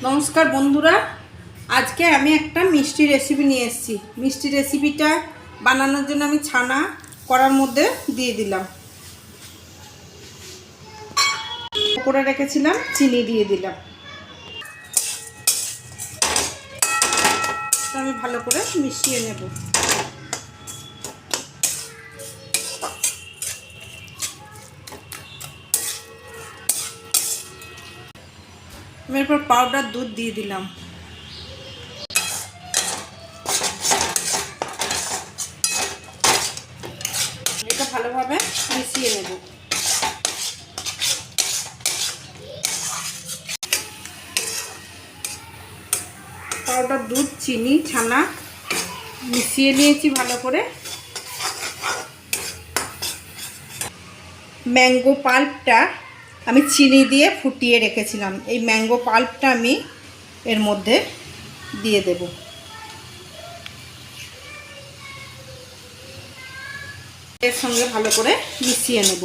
নমস্কার বন্ধুরা, আজকে আমি একটা মিষ্টি রেসিপি নিয়ে এসেছি। মিষ্টি রেসিপিটা বানানোর জন্য আমি ছানা কড়ার মধ্যে দিয়ে দিলাম, করে রেখেছিলাম, চিনি দিয়ে দিলাম। আমি ভালো করে মিশিয়ে নেব। আমি এরপর পাউডার দুধ দিয়ে দিলাম। এটা ভালোভাবে মিশিয়ে নেব। পাউডার দুধ, চিনি, ছানা মিশিয়ে নিয়েছি ভালো করে। ম্যাঙ্গো পাল্পটা আমি চিনি দিয়ে ফুটিয়ে রেখেছিলাম, এই ম্যাঙ্গো পাল্পটা আমি এর মধ্যে দিয়ে দেব। এর সঙ্গে ভালো করে মিশিয়ে নেব।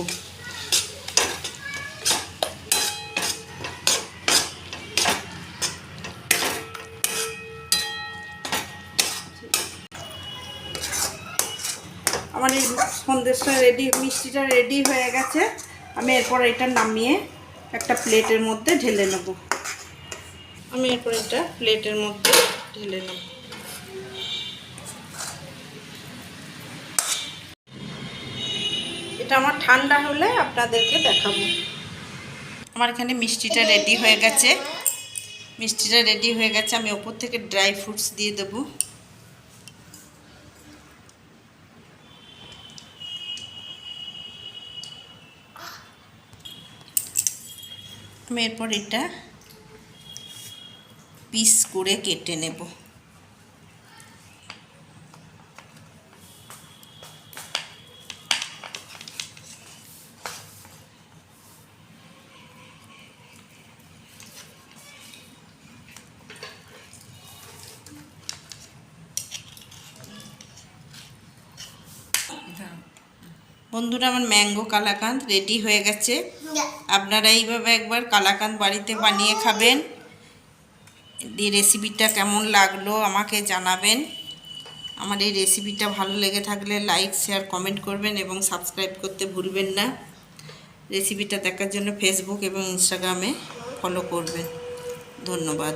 আমার এই সন্দেশটা রেডি, মিষ্টিটা রেডি হয়ে গেছে। আমি এরপর এটা নামিয়ে একটা প্লেটের মধ্যে ঢেলে নেব। আমি এরপর এটা প্লেটের মধ্যে ঢেলে নেব। এটা আমার ঠান্ডা হলে আপনাদেরকে দেখাবো। আমার এখানে মিষ্টিটা রেডি হয়ে গেছে। মিষ্টিটা রেডি হয়ে গেছে, আমি ওপর থেকে ড্রাই ফ্রুটস দিয়ে দেবো। আমি এরপর এটা পিস করে কেটে নেব। বন্ধুরা, আমার ম্যাঙ্গো কালাকাঁদ রেডি হয়ে গেছে। আপনারা এইভাবে একবার কালাকাঁদ বাড়িতে বানিয়ে খাবেন। এই রেসিপিটা কেমন লাগলো আমাকে জানাবেন। আমার এই রেসিপিটা ভালো লেগে থাকলে লাইক, শেয়ার, কমেন্ট করবেন এবং সাবস্ক্রাইব করতে ভুলবেন না। রেসিপিটা দেখার জন্য ফেসবুক এবং ইনস্টাগ্রামে ফলো করবেন। ধন্যবাদ।